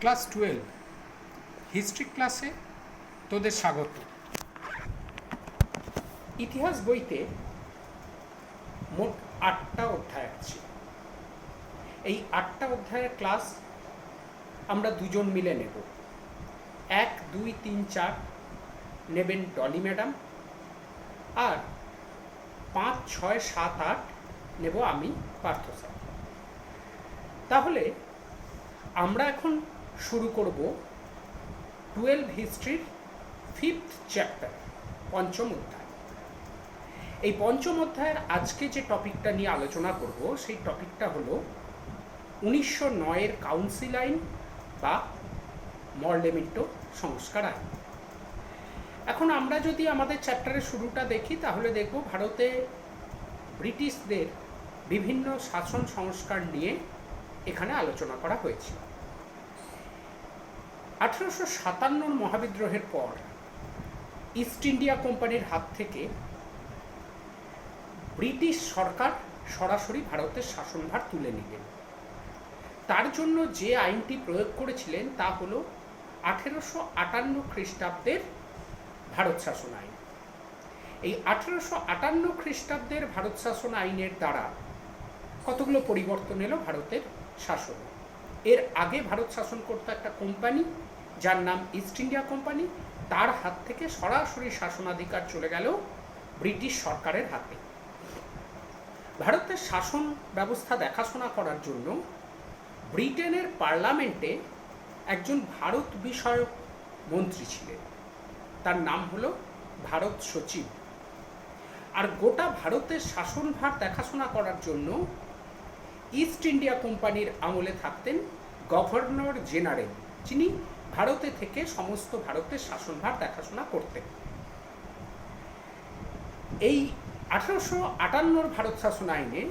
Class 12 history ক্লাসে তোদের স্বাগত। ইতিহাস বইতে মোট 8টা অধ্যায় আছে। এই 8টা অধ্যায়ের ক্লাস আমরা দুজন মিলে নেব। 1, 2, 3, 4 নেবেন ডলি ম্যাডাম, আর 5, 6, 7, 8 নেব আমি, পার্থ স্যার। তাহলে আমরা এখন শুরু করব 12 হিস্ট্রির 5th চ্যাপ্টার, পঞ্চম অধ্যায়। এই পঞ্চম অধ্যায়ের আজকে যে টপিকটা নিয়ে আলোচনা করব সেই টপিকটা হলো 1909-এর কাউন্সিল আইন বা মরলেমিন্টো সংস্কার আইন। এখন আমরা যদি আমাদের চ্যাপ্টারের শুরুটা দেখি তাহলে দেখব ভারতে ব্রিটিশদের বিভিন্ন শাসন সংস্কার নিয়ে এখানে আলোচনা করা হয়েছে। 1857 মহাবিদ্রোহের পর ইস্ট ইন্ডিয়া কোম্পানির হাত থেকে ব্রিটিশ সরকার সরাসরি ভারতের শাসনভার তুলে নিলেন। তার জন্য যে আইনটি প্রয়োগ করেছিলেন তা হল 1858 খ্রিস্টাব্দের ভারত শাসন আইন। এই 1858 খ্রিস্টাব্দের ভারত শাসন আইনের দ্বারা কতগুলো পরিবর্তন এলো ভারতের শাসনে। এর আগে ভারত শাসন করতো একটা কোম্পানি যার নাম ইস্ট ইন্ডিয়া কোম্পানি, তার হাত থেকে সরাসরি শাসনাধিকার চলে গেল ব্রিটিশ সরকারের হাতে। ভারতের শাসন ব্যবস্থা দেখাশোনা করার জন্য ব্রিটেনের পার্লামেন্টে একজন ভারত বিষয়ক মন্ত্রী ছিলেন, তার নাম হলো ভারত সচিব। আর গোটা ভারতের শাসনভার দেখাশোনা করার জন্য ইস্ট ইন্ডিয়া কোম্পানির আমলে থাকতেন গভর্নর জেনারেল, যিনি ভারতে থেকে সমস্ত ভারতের শাসনভার দেখাশোনা করতেন। এই 1858 ভারত শাসন আইনে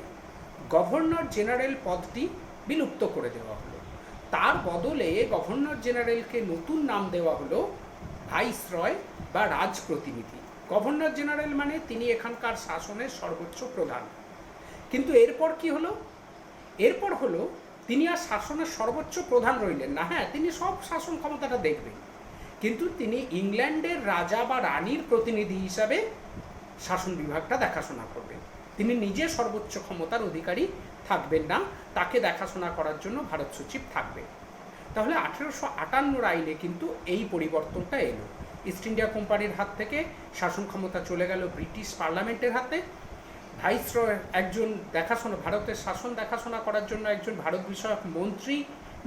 গভর্নর জেনারেল পদটি বিলুপ্ত করে দেওয়া হলো। তার বদলে গভর্নর জেনারেলকে নতুন নাম দেওয়া হলো ভাইসরয় বা রাজপ্রতিনিধি। গভর্নর জেনারেল মানে তিনি এখানকার শাসনের সর্বোচ্চ প্রধান। কিন্তু এরপর কি হলো? এরপর হলো তিনি আর শাসনের সর্বোচ্চ প্রধান রইলেন না। হ্যাঁ, তিনি সব শাসন ক্ষমতাটা দেখবেন, কিন্তু তিনি ইংল্যান্ডের রাজা বা রানীর প্রতিনিধি হিসাবে শাসন বিভাগটা দেখাশোনা করবেন। তিনি নিজে সর্বোচ্চ ক্ষমতার অধিকারী থাকবেন না, তাকে দেখাশোনা করার জন্য ভারত সচিব থাকবে। তাহলে 1858 আইনে কিন্তু এই পরিবর্তনটা এলো। ইস্ট ইন্ডিয়া কোম্পানির হাত থেকে শাসন ক্ষমতা চলে গেল ব্রিটিশ পার্লামেন্টের হাতে। ভাইসরয় একজন ভারতের শাসন দেখাশোনা করার জন্য একজন ভারত বিষয়ক মন্ত্রী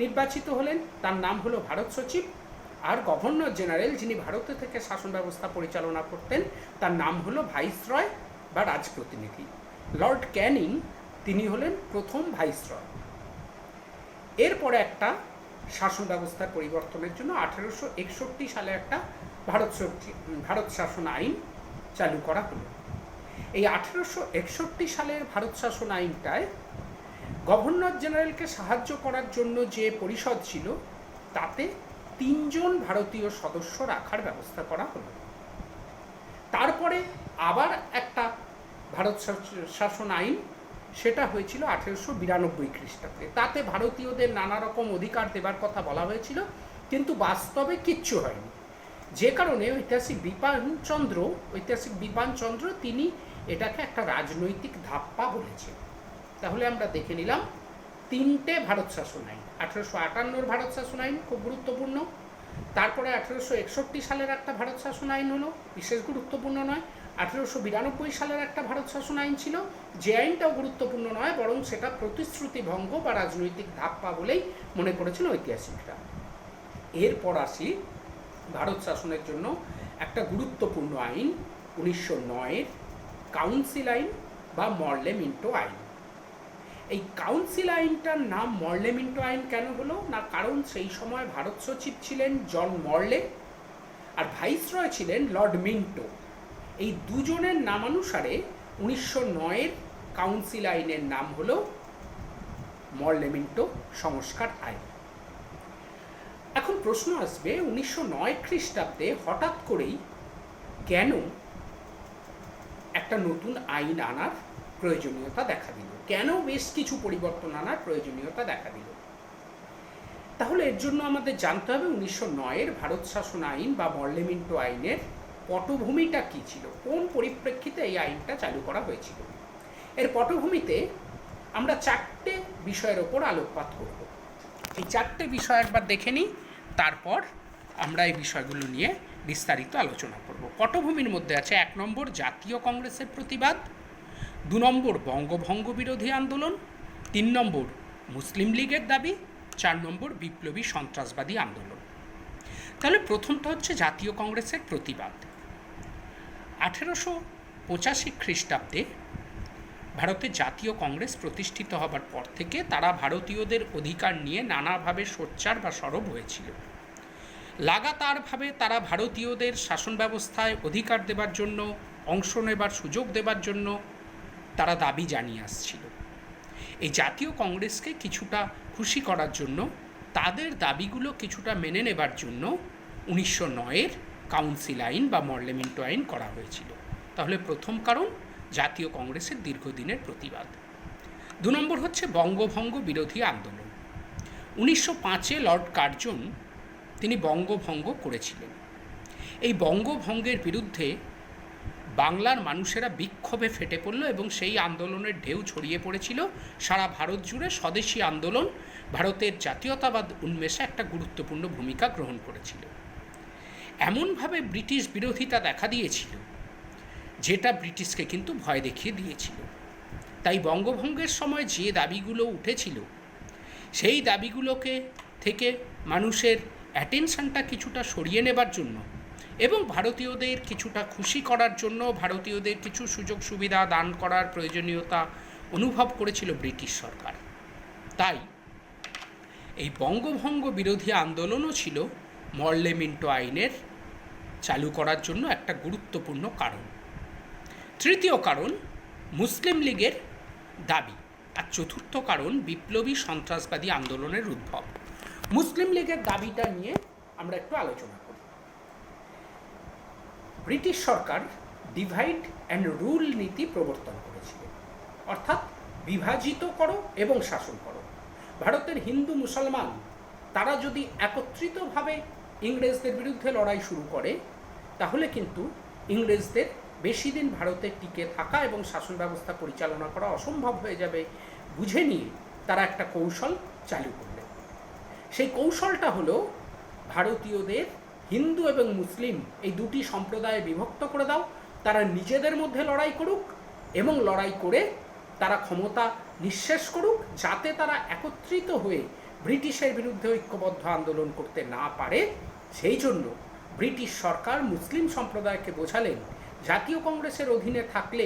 নির্বাচিত হলেন, তার নাম হলো ভারত সচিব। আর গভর্নর জেনারেল, যিনি ভারতে থেকে শাসন ব্যবস্থা পরিচালনা করতেন, তার নাম হলো ভাইসরয় বা রাজপ্রতিনিধি। লর্ড ক্যানিং তিনি হলেন প্রথম ভাইসরয়। এরপরে একটা শাসন ব্যবস্থার পরিবর্তনের জন্য 1861 সালে একটা ভারত শাসন আইন চালু করা হলো। এই 1861 সালের ভারত শাসন আইনটায় গভর্নর জেনারেলকে সাহায্য করার জন্য যে পরিষদ ছিল তাতে 3 জন ভারতীয় সদস্য রাখার ব্যবস্থা করা হলো। তারপরে আবার একটা ভারত শাসন আইন, সেটা হয়েছিল 1892 খ্রিস্টাব্দে। তাতে ভারতীয়দের নানা রকম অধিকার দেবার কথা বলা হয়েছিল, কিন্তু বাস্তবে কিচ্ছু হয়নি। যে কারণে ঐতিহাসিক বিপানচন্দ্র তিনি এটাকে একটা রাজনৈতিক ধাপ্পা বলেছেন। তাহলে আমরা দেখে নিলাম 3টে ভারত শাসন আইন। 1858 ভারত শাসন আইন খুব গুরুত্বপূর্ণ। তারপরে 1861 সালের একটা ভারত শাসন আইন হলো, বিশেষ গুরুত্বপূর্ণ নয়। 1892 সালের একটা ভারত শাসন আইন ছিল, যে আইনটাও গুরুত্বপূর্ণ নয়, বরং সেটা প্রতিশ্রুতি ভঙ্গ বা রাজনৈতিক ধাপ্পা বলেই মনে করেছেন ঐতিহাসিকরা। এরপর আসি ভারত শাসনের জন্য একটা গুরুত্বপূর্ণ আইন, 1909-এর কাউন্সিল আইন বা মরলেমিন্টো আইন। এই কাউন্সিল আইনটার নাম মরলেমিন্টো আইন কেন হলো না, কারণ সেই সময় ভারত সচিব ছিলেন জন মরলে আর ভাইসরয় ছিলেন লর্ড মিন্টো। এই দুজনের নামানুসারে 1909-এর কাউন্সিল আইনের নাম হলো মরলেমিন্টো সংস্কার আইন। এখন প্রশ্ন আসবে, 1909 খ্রিস্টাব্দে হঠাৎ করেই কেন একটা নতুন আইন আনার প্রয়োজনীয়তা দেখা দিল? কেন বেশ কিছু পরিবর্তন আনার প্রয়োজনীয়তা দেখা দিল? তাহলে এর জন্য আমাদের জানতে হবে 1909-এর ভারত শাসন আইন বা মর্লেমিন্টো আইনের পটভূমিটা কী ছিল, কোন পরিপ্রেক্ষিতে এই আইনটা চালু করা হয়েছিল। এর পটভূমিতে আমরা 4টে বিষয়ের ওপর আলোকপাত করব। এই 4টে বিষয় একবার দেখে নিই, তারপর আমরা এই বিষয়গুলো নিয়ে বিস্তারিত আলোচনা করব। পটভূমির মধ্যে আছে 1 নম্বর জাতীয় কংগ্রেসের প্রতিবাদ, 2 নম্বর বঙ্গভঙ্গ বিরোধী আন্দোলন, 3 নম্বর মুসলিম লীগের দাবি, 4 নম্বর বিপ্লবী সন্ত্রাসবাদী আন্দোলন। তাহলে প্রথমটা হচ্ছে জাতীয় কংগ্রেসের প্রতিবাদ। 1885 খ্রিস্টাব্দে ভারতে জাতীয় কংগ্রেস প্রতিষ্ঠিত হবার পর থেকে তারা ভারতীয়দের অধিকার নিয়ে নানাভাবে সোচ্চার বা সরব হয়েছিল। লাগাতারভাবে তারা ভারতীয়দের শাসন ব্যবস্থায় অধিকার দেবার জন্য, অংশ নেবার সুযোগ দেবার জন্য তারা দাবি জানিয়ে আসছিল। এই জাতীয় কংগ্রেসকে কিছুটা খুশি করার জন্য, তাদের দাবিগুলো কিছুটা মেনে নেবার জন্য 1909-এর কাউন্সিল আইন বা মর্লেমিন্টো আইন করা হয়েছিল। তাহলে প্রথম কারণ জাতীয় কংগ্রেসের দীর্ঘদিনের প্রতিবাদ। 2 নম্বর হচ্ছে বঙ্গভঙ্গ বিরোধী আন্দোলন। 1905-এ লর্ড কার্জন তিনি বঙ্গভঙ্গ করেছিলেন। এই বঙ্গভঙ্গের বিরুদ্ধে বাংলার মানুষেরা বিক্ষোভে ফেটে পড়ল এবং সেই আন্দোলনের ঢেউ ছড়িয়ে পড়েছিল সারা ভারত জুড়ে। স্বদেশী আন্দোলন ভারতের জাতীয়তাবাদ উন্মেষে একটা গুরুত্বপূর্ণ ভূমিকা গ্রহণ করেছিল। এমনভাবে ব্রিটিশ বিরোধিতা দেখা দিয়েছিল যেটা ব্রিটিশকে কিন্তু ভয় দেখিয়ে দিয়েছিল। তাই বঙ্গভঙ্গের সময় যে দাবিগুলো উঠেছিল সেই দাবিগুলোকে থেকে মানুষের অ্যাটেনশনটা কিছুটা সরিয়ে নেবার জন্য এবং ভারতীয়দের কিছুটা খুশি করার জন্য, ভারতীয়দের কিছু সুযোগ সুবিধা দান করার প্রয়োজনীয়তা অনুভব করেছিল ব্রিটিশ সরকার। তাই এই বঙ্গভঙ্গ বিরোধী আন্দোলনও ছিল মর্লেমিন্টো আইনের চালু করার জন্য একটা গুরুত্বপূর্ণ কারণ। তৃতীয় কারণ মুসলিম লীগের দাবি, আর চতুর্থ কারণ বিপ্লবী সন্ত্রাসবাদী আন্দোলনের উদ্ভব। মুসলিম লীগের দাবিটা নিয়ে আমরা একটু আলোচনা করি। British Sarkar divide and rule নীতি প্রবর্তন করেছিল, অর্থাৎ বিভাজিত করো এবং শাসন করো। ভারতের হিন্দু মুসলমান তারা যদি একত্রিতভাবে ইংরেজদের বিরুদ্ধে লড়াই শুরু করে তাহলে কিন্তু ইংরেজদের বেশি দিন ভারতে টিকে থাকা এবং শাসন ব্যবস্থা পরিচালনা করা অসম্ভব হয়ে যাবে বুঝে নিয়ে তারা একটা কৌশল চালু করলেন। সেই কৌশলটা হলো ভারতীয়দের হিন্দু এবং মুসলিম এই দুটি সম্প্রদায়ে বিভক্ত করে দাও, তারা নিজেদের মধ্যে লড়াই করুক এবং লড়াই করে তারা ক্ষমতা নিঃশেষ করুক, যাতে তারা একত্রিত হয়ে ব্রিটিশের বিরুদ্ধে ঐক্যবদ্ধ আন্দোলন করতে না পারে। সেই জন্য ব্রিটিশ সরকার মুসলিম সম্প্রদায়কে বোঝালেন জাতীয় কংগ্রেসের অধীনে থাকলে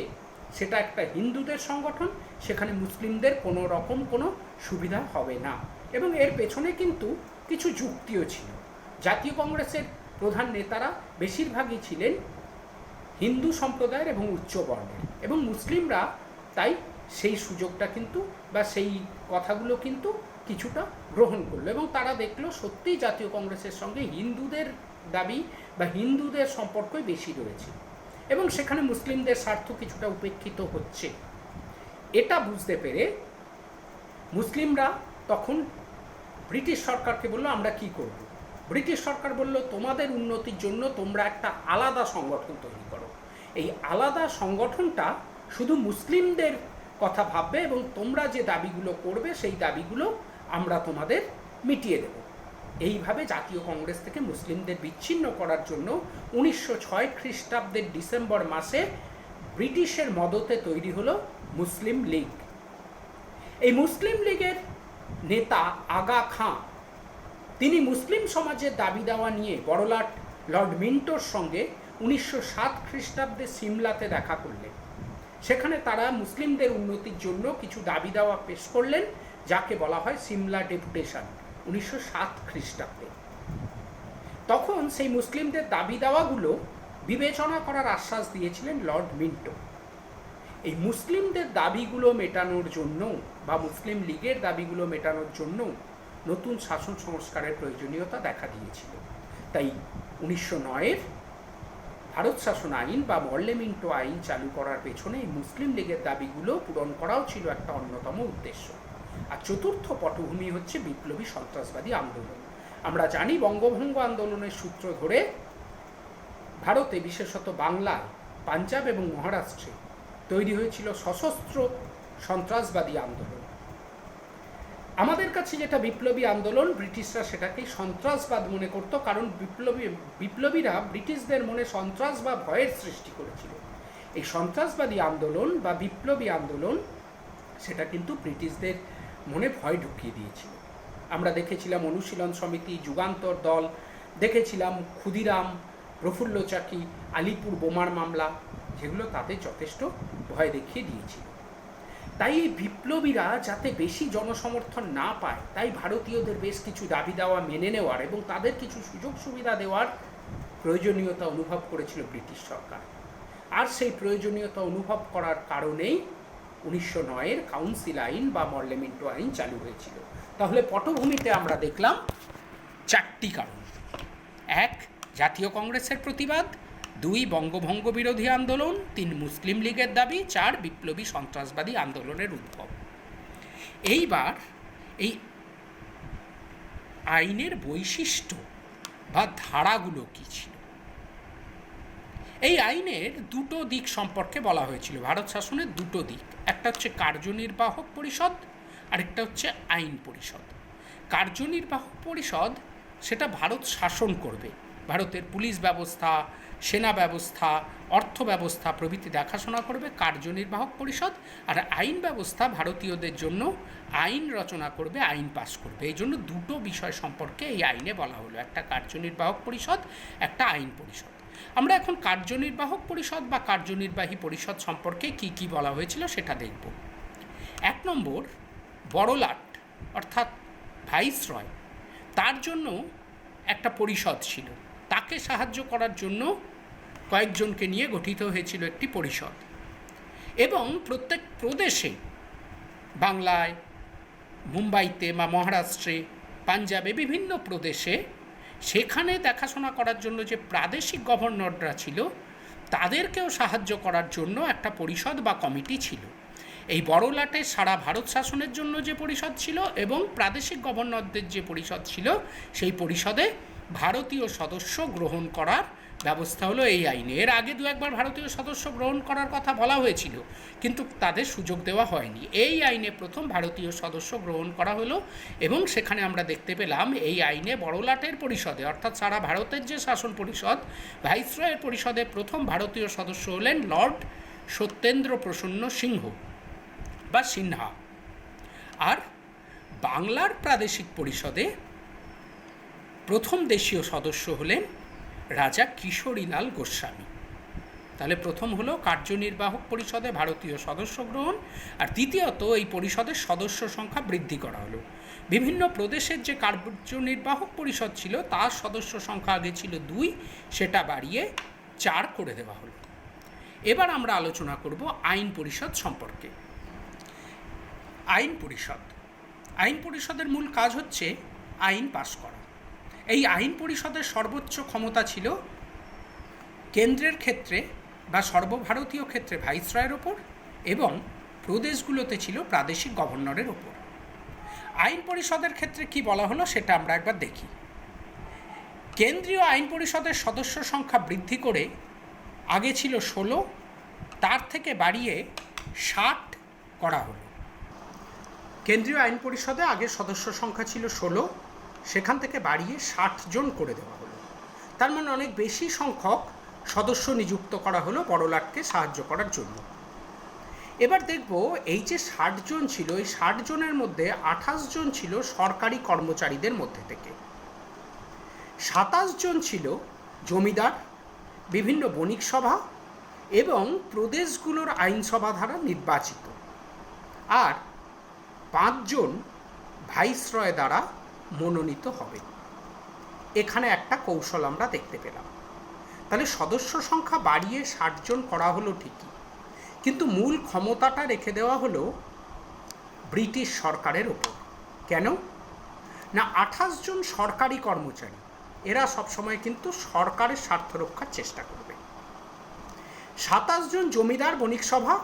সেটা একটা হিন্দুদের সংগঠন, সেখানে মুসলিমদের কোনো রকম কোনো সুবিধা হবে না। এবং এর পেছনে কিন্তু কিছু যুক্তিও ছিল। জাতীয় কংগ্রেসের প্রধান নেতারা বেশিরভাগই ছিলেন হিন্দু সম্প্রদায়ের এবং উচ্চবর্ণের, এবং মুসলিমরা তাই সেই সুযোগটা কিন্তু বা সেই কথাগুলো কিন্তু কিছুটা গ্রহণ করলো এবং তারা দেখলো সত্যিই জাতীয় কংগ্রেসের সঙ্গে হিন্দুদের দাবি বা হিন্দুদের সম্পর্কই বেশি রয়েছে এবং সেখানে মুসলিমদের স্বার্থ কিছুটা উপেক্ষিত হচ্ছে। এটা বুঝতে পেরে মুসলিমরা তখন ব্রিটিশ সরকারকে বললো আমরা কি করব। ব্রিটিশ সরকার বলল তোমাদের উন্নতির জন্য তোমরা একটা আলাদা সংগঠন তৈরি করো, এই আলাদা সংগঠনটা শুধু মুসলিমদের কথা ভাববে এবং তোমরা যে দাবিগুলো করবে সেই দাবিগুলো আমরা তোমাদের মিটিয়ে দেব। এইভাবে জাতীয় কংগ্রেস থেকে মুসলিমদের বিচ্ছিন্ন করার জন্য 1906 খ্রিস্টাব্দের ডিসেম্বর মাসে ব্রিটিশের মদতে তৈরি হলো মুসলিম লীগ। এই মুসলিম লীগের নেতা আগা খাঁ তিনি মুসলিম সমাজের দাবি দাওয়া নিয়ে বড়লাট লর্ড মিন্টোর সঙ্গে 1907 খ্রিস্টাব্দে সিমলাতে দেখা করলেন। সেখানে তারা মুসলিমদের উন্নতির জন্য কিছু দাবি দাওয়া পেশ করলেন, যাকে বলা হয় সিমলা ডেপুটেশন 1907 খ্রিস্টাব্দে। তখন সেই মুসলিমদের দাবি দাওয়াগুলো বিবেচনা করার আশ্বাস দিয়েছিলেন লর্ড মিন্টো। এই মুসলিমদের দাবিগুলো মেটানোর জন্য বা মুসলিম লীগের দাবিগুলো মেটানোর জন্য নতুন শাসন সংস্কারের প্রয়োজনীয়তা দেখা দিয়েছিল। তাই 1909-এর ভারত শাসন আইন বা মর্লেমিন্টো আইন চালু করার পেছনে মুসলিম লীগের দাবিগুলো পূরণ করাও ছিল একটা অন্যতম উদ্দেশ্য। আর চতুর্থ পটভূমি হচ্ছে বিপ্লবী সন্ত্রাসবাদী আন্দোলন। আমরা জানি বঙ্গভঙ্গ আন্দোলনের সূত্র ধরে ভারতে, বিশেষত বাংলায়, পাঞ্জাব এবং মহারাষ্ট্রে তৈরি হয়েছিল সশস্ত্র সন্ত্রাসবাদী আন্দোলন। আমাদের কাছে যেটা বিপ্লবী আন্দোলন, ব্রিটিশরা সেটাকেই সন্ত্রাসবাদ মনে করত, কারণ বিপ্লবীরা ব্রিটিশদের মনে সন্ত্রাস বা ভয়ের সৃষ্টি করেছিল। এই সন্ত্রাসবাদী আন্দোলন বা বিপ্লবী আন্দোলন সেটা কিন্তু ব্রিটিশদের মনে ভয় ঢুকিয়ে দিয়েছিল। আমরা দেখেছিলাম অনুশীলন সমিতি, যুগান্তর দল, দেখেছিলাম ক্ষুদিরাম, প্রফুল্ল চাকি, আলিপুর বোমার মামলা, যেগুলো তাদের যথেষ্ট ভয় দেখিয়ে দিয়েছিল। তাই এই বিপ্লবীরা যাতে বেশি জনসমর্থন না পায়, তাই ভারতীয়দের বেশ কিছু দাবি দাওয়া মেনে নেওয়ার এবং তাদের কিছু সুযোগ সুবিধা দেওয়ার প্রয়োজনীয়তা অনুভব করেছিল ব্রিটিশ সরকার। আর সেই প্রয়োজনীয়তা অনুভব করার কারণেই 1909-এর কাউন্সিল আইন বা মর্লেমেন্টো আইন চালু হয়েছিল। তাহলে পটভূমিতে আমরা দেখলাম 4টি কারণ: 1, জাতীয় কংগ্রেসের প্রতিবাদ; 2, বঙ্গভঙ্গ বিরোধী আন্দোলন; 3, মুসলিম লীগের দাবি; 4, বিপ্লবী সন্ত্রাসবাদী আন্দোলনের উদ্ভব। এইবার এই আইনের বৈশিষ্ট্য বা ধারাগুলো কী ছিল? এই আইনের দুটো দিক সম্পর্কে বলা হয়েছিল, ভারত শাসনের দুটো দিক। একটা হচ্ছে কার্যনির্বাহক পরিষদ, আরেকটা হচ্ছে আইন পরিষদ। কার্যনির্বাহক পরিষদ সেটা ভারত শাসন করবে, ভারতের পুলিশ ব্যবস্থা, সেনা ব্যবস্থা, অর্থ ব্যবস্থা প্রভৃতি দেখাশোনা করবে কার্যনির্বাহক পরিষদ। আর আইন ব্যবস্থা ভারতীয়দের জন্য আইন রচনা করবে, আইন পাস করবে। এই জন্য দুটো বিষয় সম্পর্কে এই আইনে বলা হলো, একটা কার্যনির্বাহক পরিষদ, একটা আইন পরিষদ। আমরা এখন কার্যনির্বাহক পরিষদ বা কার্যনির্বাহী পরিষদ সম্পর্কে কি কি বলা হয়েছিল সেটা দেখব। 1 নম্বর, বড়লাট অর্থাৎ ভাইসরয়, তার জন্য একটা পরিষদ ছিল। তাকে সাহায্য করার জন্য কয়েকজনকে নিয়ে গঠিত হয়েছিল একটি পরিষদ। এবং প্রত্যেক প্রদেশে, বাংলায়, মুম্বাইতে বা মহারাষ্ট্রে, পাঞ্জাবে, বিভিন্ন প্রদেশে সেখানে দেখাশোনা করার জন্য যে প্রাদেশিক গভর্নররা ছিল তাদেরকেও সাহায্য করার জন্য একটা পরিষদ বা কমিটি ছিল। এই বড়লাটে সারা ভারত শাসনের জন্য যে পরিষদ ছিল এবং প্রাদেশিক গভর্নরদের যে পরিষদ ছিল, সেই পরিষদে ভারতীয় সদস্য গ্রহণ করার ব্যবস্থা হলো এই আইনে। এর আগে 2-1বার ভারতীয় সদস্য গ্রহণ করার কথা বলা হয়েছিল, কিন্তু তাদের সুযোগ দেওয়া হয়নি। এই আইনে প্রথম ভারতীয় সদস্য গ্রহণ করা হলো এবং সেখানে আমরা দেখতে পেলাম এই আইনে বড়লাটের পরিষদে, অর্থাৎ সারা ভারতের যে শাসন পরিষদ, ভাইসরয়ের পরিষদে প্রথম ভারতীয় সদস্য হলেন লর্ড সত্যেন্দ্র প্রসন্ন সিংহ বা সিনহা। আর বাংলার প্রাদেশিক পরিষদে প্রথম দেশীয় সদস্য হলেন রাজা কিশোরীলাল গোস্বামী। তাহলে প্রথম হলো কার্যনির্বাহক পরিষদে ভারতীয় সদস্য গ্রহণ, আর দ্বিতীয়ত এই পরিষদের সদস্য সংখ্যা বৃদ্ধি করা হলো। বিভিন্ন প্রদেশের যে কার্যনির্বাহক পরিষদ ছিল তার সদস্য সংখ্যা আগে ছিল 2, সেটা বাড়িয়ে 4 করে দেওয়া হলো। এবার আমরা আলোচনা করব আইন পরিষদ সম্পর্কে। আইন পরিষদ, আইন পরিষদের মূল কাজ হচ্ছে আইন পাশ করা। এই আইন পরিষদের সর্বোচ্চ ক্ষমতা ছিল কেন্দ্রের ক্ষেত্রে বা সর্বভারতীয় ক্ষেত্রে ভাইসরয়ের ওপর এবং প্রদেশগুলোতে ছিল প্রাদেশিক গভর্নরের ওপর। আইন পরিষদের ক্ষেত্রে কি বলা হলো সেটা আমরা একবার দেখি। কেন্দ্রীয় আইন পরিষদের সদস্য সংখ্যা বৃদ্ধি করে আগে ছিল 16, তার থেকে বাড়িয়ে 60 করা হলো। কেন্দ্রীয় আইন পরিষদে আগে সদস্য সংখ্যা ছিল 16, সেখান থেকে বাড়িয়ে 60 জন করে দেওয়া হলো। তার মানে অনেক বেশি সংখ্যক সদস্য নিযুক্ত করা হলো বড়লাটকে সাহায্য করার জন্য। এবার দেখব এই যে 60 জন ছিল, এই 60 জনের মধ্যে 28 জন ছিল সরকারি কর্মচারীদের মধ্যে থেকে, 27 জন ছিল জমিদার, বিভিন্ন বণিক সভা এবং প্রদেশগুলোর আইনসভা দ্বারা নির্বাচিত, আর 5 জন ভাইসরয় দ্বারা মনোনীত হবে। এখানে একটা কৌশল আমরা দেখতে পেলাম। তাহলে সদস্য সংখ্যা বাড়িয়ে 60 জন করা হলো ঠিকই, কিন্তু মূল ক্ষমতাটা রেখে দেওয়া হলো ব্রিটিশ সরকারের ওপর। কেন না, 28 জন সরকারি কর্মচারী, এরা সবসময় কিন্তু সরকারের স্বার্থ রক্ষার চেষ্টা করবে। 27 জন জমিদার, বণিক সভা,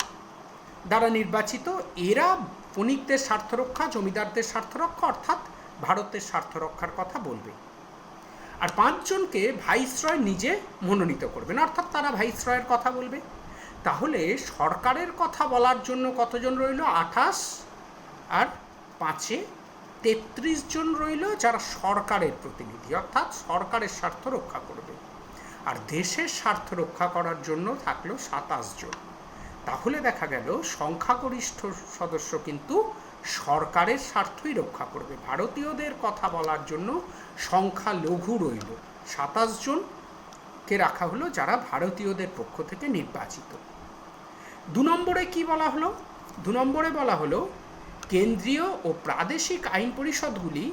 দ্বারা নির্বাচিত। এরা বণিকদের স্বার্থরক্ষা, জমিদারদের স্বার্থরক্ষা অর্থাৎ ভারতের স্বার্থরক্ষার কথা বলবে। আর 5 জনকে ভাইসরয় নিজে মনোনীত করবেন, অর্থাৎ তারা ভাইসরয়ের কথা বলবে। তাহলে সরকারের কথা বলার জন্য কতজন রইল? 28 আর 5-এ 33 জন রইল, যারা সরকারের প্রতিনিধি, অর্থাৎ সরকারের স্বার্থ রক্ষা করবে। আর দেশের স্বার্থ রক্ষা করার জন্য থাকলো 27 জন। তাহলে দেখা গেল সংখ্যাগরিষ্ঠ সদস্য কিন্তু সরকারের স্বার্থই রক্ষা করবে। ভারতীয়দের কথা বলার জন্য সংখ্যালঘু রইল 27 জনকে রাখা হলো, যারা ভারতীয়দের পক্ষ থেকে নির্বাচিত। 2 নম্বরে কি বলা হলো? 2 নম্বরে বলা হলো কেন্দ্রীয় ও প্রাদেশিক আইন পরিষদগুলি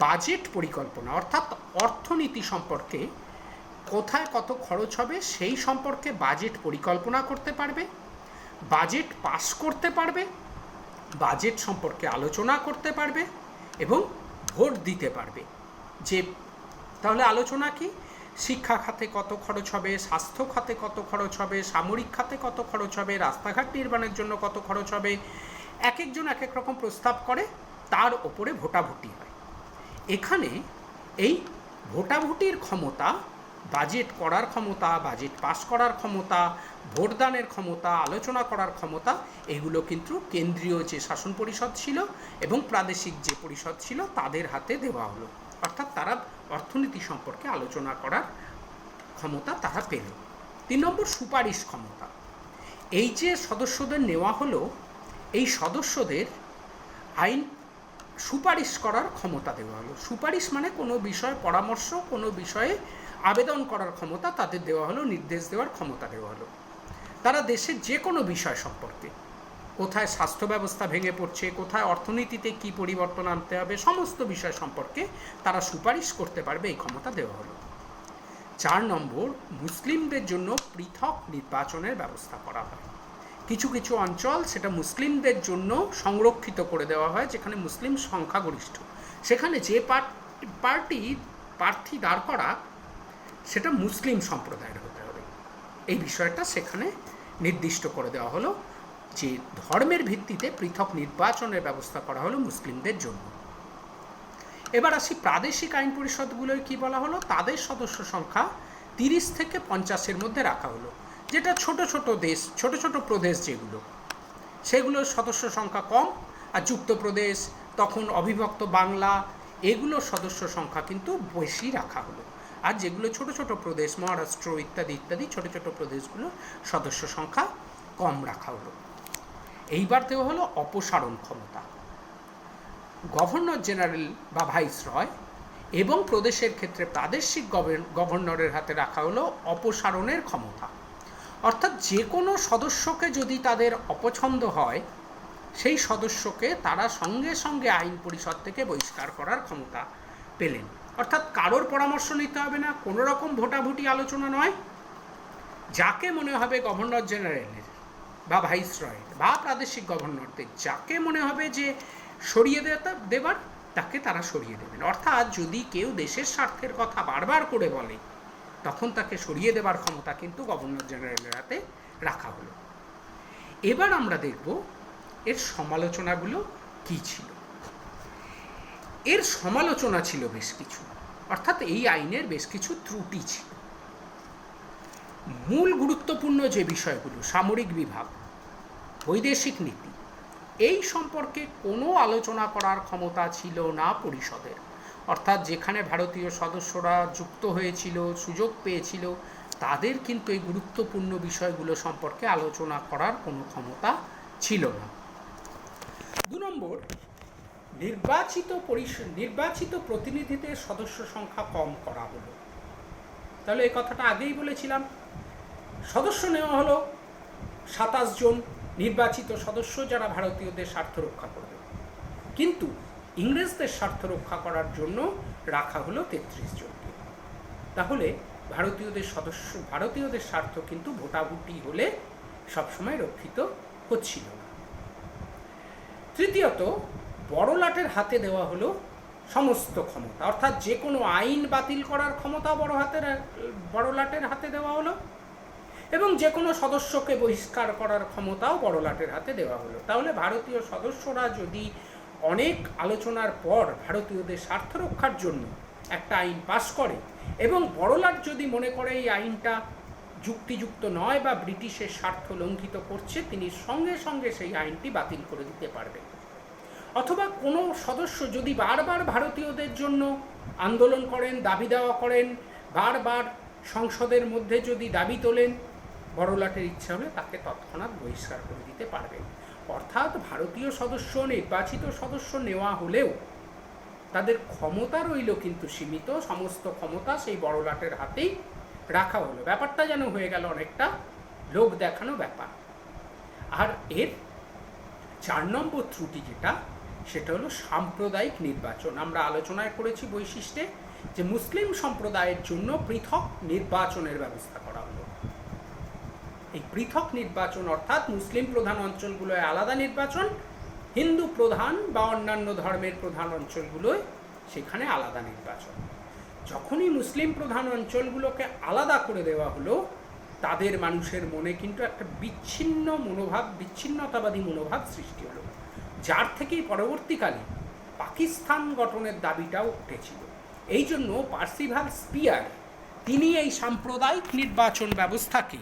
বাজেট পরিকল্পনা অর্থাৎ অর্থনীতি সম্পর্কে, কোথায় কত খরচ হবে সেই সম্পর্কে বাজেট পরিকল্পনা করতে পারবে, বাজেট পাস করতে পারবে, বাজেট সম্পর্কে আলোচনা করতে পারবে এবং ভোট দিতে পারবে। যে তাহলে আলোচনা কি? শিক্ষা খাতে কত খরচ হবে, স্বাস্থ্য খাতে কত খরচ হবে, সামরিক খাতে কত খরচ হবে, রাস্তাঘাট নির্মাণের জন্য কত খরচ হবে, এক একজন এক এক রকম প্রস্তাব করে, তার ওপরে ভোটাভুটি হয়। এখানে এই ভোটাভুটির ক্ষমতা, বাজেট করার ক্ষমতা, বাজেট পাস করার ক্ষমতা, ভোটদানের ক্ষমতা, আলোচনা করার ক্ষমতা, এগুলো কিন্তু কেন্দ্রীয় যে শাসন পরিষদ ছিল এবং প্রাদেশিক যে পরিষদ ছিল তাদের হাতে দেওয়া হলো, অর্থাৎ তারা অর্থনীতি সম্পর্কে আলোচনা করার ক্ষমতা তারা পেল। 3 নম্বর সুপারিশ ক্ষমতা। এই যে সদস্যদের নেওয়া হলো, এই সদস্যদের আইন সুপারিশ করার ক্ষমতা দেওয়া হলো। সুপারিশ মানে কোনো বিষয়ে পরামর্শ, কোনো বিষয়ে আবেদন করার ক্ষমতা তাদের দেওয়া হলো, নির্দেশ দেওয়ার ক্ষমতা দেওয়া হলো। তারা দেশের যে কোনো বিষয় সম্পর্কে, কোথায় স্বাস্থ্য ব্যবস্থা ভেঙে পড়ছে, কোথায় অর্থনীতিতে কি পরিবর্তন আনতে হবে, সমস্ত বিষয় সম্পর্কে তারা সুপারিশ করতে পারবে, এই ক্ষমতা দেওয়া হলো। 4 নম্বর মুসলিমদের জন্য পৃথক নির্বাচনের ব্যবস্থা করা হয়। কিছু কিছু অঞ্চল সেটা মুসলিমদের জন্য সংরক্ষিত করে দেওয়া হয়, যেখানে মুসলিম সংখ্যাগরিষ্ঠ, সেখানে যে প্রার্থী দাঁড় করা সেটা মুসলিম সম্প্রদায়ের হতে হবে, এই বিষয়টা সেখানে নির্দিষ্ট করে দেওয়া হলো, যে ধর্মের ভিত্তিতে পৃথক নির্বাচনের ব্যবস্থা করা হলো মুসলিমদের জন্য। এবার আসি প্রাদেশিক আইন পরিষদগুলোয় কি বলা হলো? তাদের সদস্য সংখ্যা 30 থেকে 50-এর মধ্যে রাখা হলো। যেটা ছোট ছোট দেশ, ছোট ছোট প্রদেশ যেগুলো, সেগুলোর সদস্য সংখ্যা কম, আর যুক্তপ্রদেশ, তখন অবিভক্ত বাংলা, এগুলোর সদস্য সংখ্যা কিন্তু বেশি রাখা হলো। আর যেগুলো ছোট ছোট প্রদেশ, মহারাষ্ট্র ইত্যাদি ইত্যাদি ছোট ছোট প্রদেশগুলোর সদস্য সংখ্যা কম রাখা হলো। এইবার দেওয়া হলো অপসারণ ক্ষমতা। গভর্নর জেনারেল বা ভাইসরয় এবং প্রদেশের ক্ষেত্রে প্রাদেশিক গভর্নরের হাতে রাখা হলো অপসারণের ক্ষমতা। অর্থাৎ যে কোনো সদস্যকে যদি তাদের অপছন্দ হয়, সেই সদস্যকে তারা সঙ্গে সঙ্গে আইন পরিষদ থেকে বহিষ্কার করার ক্ষমতা পেলেন। অর্থাৎ কারোর পরামর্শ নিতে হবে না, কোনো রকম ভোটাভুটি আলোচনা নয়, যাকে মনে হবে গভর্নর জেনারেলের বা ভাইসরয়ের বা প্রাদেশিক গভর্নরদের, যাকে মনে হবে যে সরিয়ে দেবার, তাকে তারা সরিয়ে দেবেন। অর্থাৎ যদি কেউ দেশের স্বার্থের কথা বারবার করে বলে, তখন তাকে সরিয়ে দেবার ক্ষমতা কিন্তু গভর্নর জেনারেলের হাতে রাখা হলো। এবার আমরা দেখব এর সমালোচনাগুলো কি ছিল। এর সমালোচনা ছিল বেশ কিছু, অর্থাৎ এই আইনের বেশ কিছু ত্রুটি ছিল। মূল গুরুত্বপূর্ণ যে বিষয়গুলো, সামরিক বিভাগ, বৈদেশিক নীতি, এই সম্পর্কে কোনো আলোচনা করার ক্ষমতা ছিল না পরিষদের। অর্থাৎ যেখানে ভারতীয় সদস্যরা যুক্ত হয়েছিল, সুযোগ পেয়েছিল, তাদের কিন্তু এই গুরুত্বপূর্ণ বিষয়গুলো সম্পর্কে আলোচনা করার কোনো ক্ষমতা ছিল না। 2 নম্বর, নির্বাচিত প্রতিনিধিদের সদস্য সংখ্যা কম করা হলো। তাহলে এই কথাটা আগেই বলেছিলাম, সদস্য নেওয়া হলো 27 জন নির্বাচিত সদস্য, যারা ভারতীয়দের স্বার্থ রক্ষা করবে, কিন্তু ইংরেজদের স্বার্থ রক্ষা করার জন্য রাখা হলো 33 জনকে। তাহলে ভারতীয়দের স্বার্থ কিন্তু ভোটাভুটি হলে সবসময় রক্ষিত হচ্ছিল না। তৃতীয়ত, বড়লাটের হাতে দেওয়া হলো সমস্ত ক্ষমতা, অর্থাৎ যে কোনো আইন বাতিল করার ক্ষমতা বড়লাটের হাতে দেওয়া হলো, এবং যে কোনো সদস্যকে বহিষ্কার করার ক্ষমতাও বড়লাটের হাতে দেওয়া হলো। তাহলে ভারতীয় সদস্যরা যদি অনেক আলোচনার পর ভারতীয়দের স্বার্থ রক্ষার জন্য একটা আইন পাশ করে এবং বড়লাট যদি মনে করে এই আইনটা যুক্তিযুক্ত নয় বা ব্রিটিশের স্বার্থ লঙ্ঘিত করছে, তিনি সঙ্গে সঙ্গে সেই আইনটি বাতিল করে দিতে পারবেন। অথবা কোনো সদস্য যদি বারবার ভারতীয়দের জন্য আন্দোলন করেন, দাবি দেওয়া করেন, বারবার সংসদের মধ্যে যদি দাবি তোলেন, বড়লাটের ইচ্ছা হলে তাকে তৎক্ষণাৎ বহিষ্কার করে দিতে পারবেন। অর্থাৎ ভারতীয় সদস্য, নির্বাচিত সদস্য নেওয়া হলেও তাদের ক্ষমতা রইল কিন্তু সীমিত, সমস্ত ক্ষমতা সেই বড়লাটের হাতেই রাখা হলো। ব্যাপারটা যেন হয়ে গেল অনেকটা লোক দেখানো ব্যাপার। আর এর 4 নম্বর ত্রুটি যেটা, সেটা হলো সাম্প্রদায়িক নির্বাচন। আমরা আলোচনায় করেছি বৈশিষ্ট্যে যে মুসলিম সম্প্রদায়ের জন্য পৃথক নির্বাচনের ব্যবস্থা করা হলো। এই পৃথক নির্বাচন অর্থাৎ মুসলিম প্রধান অঞ্চলগুলোয় আলাদা নির্বাচন, হিন্দু প্রধান বা অন্যান্য ধর্মের প্রধান অঞ্চলগুলোয় সেখানে আলাদা নির্বাচন। যখনই মুসলিম প্রধান অঞ্চলগুলোকে আলাদা করে দেওয়া হলো, তাদের মানুষের মনে কিন্তু একটা বিচ্ছিন্নতাবাদী মনোভাব সৃষ্টি হলো, যার থেকেই পরবর্তীকালে পাকিস্তান গঠনের দাবিটাও উঠেছিল। এই জন্য পার্সিভাল স্পিয়ার তিনি এই সাম্প্রদায়িক নির্বাচন ব্যবস্থাকে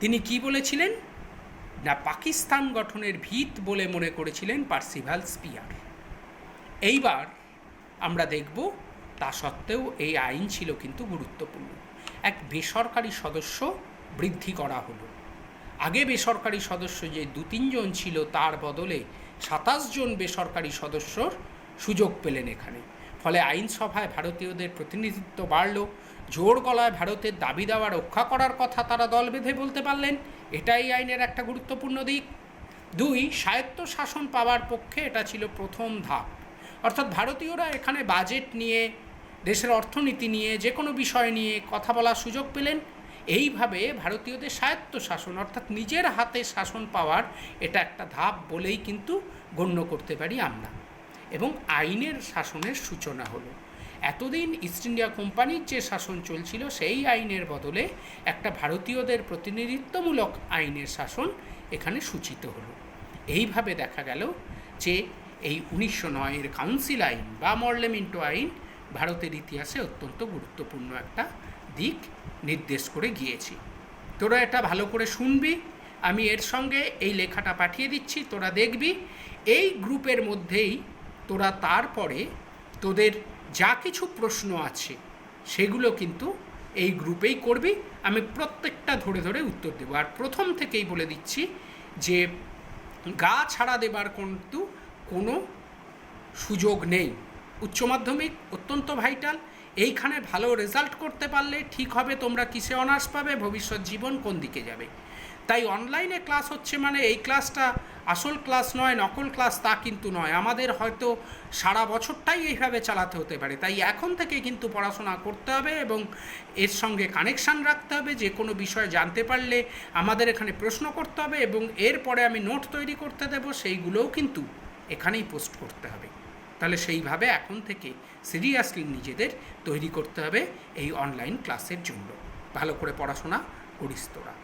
তিনি কি বলেছিলেন না, পাকিস্তান গঠনের ভিত বলে মনে করেছিলেন পার্সিভাল স্পিয়ার। এইবার আমরা দেখব তা সত্ত্বেও এই আইন ছিল কিন্তু গুরুত্বপূর্ণ। এক বেসরকারি সদস্য বৃদ্ধি করা হলো। আগে বেসরকারি সদস্য যে 2-3 জন ছিল, তার বদলে 27 জন বেসরকারি সদস্যর সুযোগ পেলেন এখানে। ফলে আইনসভায় ভারতীয়দের প্রতিনিধিত্ব বাড়ল। জোর গলায় ভারতের দাবি দাওয়া রক্ষা করার কথা তারা দল বেঁধে বলতে পারলেন, এটাই আইনের একটা গুরুত্বপূর্ণ দিক। 2, স্বায়ত্ত শাসন পাওয়ার পক্ষে এটা ছিল প্রথম ধাপ। অর্থাৎ ভারতীয়রা এখানে বাজেট নিয়ে, দেশের অর্থনীতি নিয়ে, যে কোনো বিষয় নিয়ে কথা বলার সুযোগ পেলেন। এইভাবে ভারতীয়দের স্বায়ত্ত শাসন অর্থাৎ নিজের হাতে শাসন পাওয়ার এটা একটা ধাপ বলেই কিন্তু গণ্য করতে পারি আমরা। এবং আইনের শাসনের সূচনা হলো। এতদিন ইস্ট ইন্ডিয়া কোম্পানির যে শাসন চলছিল, সেই আইনের বদলে একটা ভারতীয়দের প্রতিনিধিত্বমূলক আইনের শাসন এখানে সূচিত হলো। এইভাবে দেখা গেল যে এই 1909-এর কাউন্সিল আইন বা মর্লেমেন্টো আইন ভারতের ইতিহাসে অত্যন্ত গুরুত্বপূর্ণ একটা দিক নির্দেশ করে গিয়েছি। তোরা এটা ভালো করে শুনবি, আমি এর সঙ্গে এই লেখাটা পাঠিয়ে দিচ্ছি, তোরা দেখবি। এই গ্রুপের মধ্যেই তোরা তারপরে তোদের যা কিছু প্রশ্ন আছে সেগুলো কিন্তু এই গ্রুপেই করবি। আমি প্রত্যেকটা ধরে ধরে উত্তর দেবো। আর প্রথম থেকেই বলে দিচ্ছি যে গা ছাড়া দেবার কিন্তু কোনো সুযোগ নেই। উচ্চ মাধ্যমিক অত্যন্ত ভাইটাল। এইখানে ভালো রেজাল্ট করতে পারলে ঠিক হবে তোমরা কিসে অনার্স পাবে, ভবিষ্যৎ জীবন কোন দিকে যাবে। তাই অনলাইনে ক্লাস হচ্ছে মানে এই ক্লাসটা আসল ক্লাস নয়, নকল ক্লাস তা কিন্তু নয়। আমাদের হয়তো সারা বছরটাই এইভাবে চালাতে হতে পারে। তাই এখন থেকে কিন্তু পড়াশোনা করতে হবে এবং এর সঙ্গে কানেকশান রাখতে হবে। যে কোনো বিষয় জানতে পারলে আমাদের এখানে প্রশ্ন করতে হবে এবং এরপরে আমি নোট তৈরি করতে দেবো, সেইগুলোও কিন্তু এখানেই পোস্ট করতে হবে। তাহলে সেইভাবে এখন থেকে সিরিয়াসলি নিজেদের তৈরি করতে হবে এই অনলাইন ক্লাসের জন্য। ভালো করে পড়াশোনা করিস তোরা।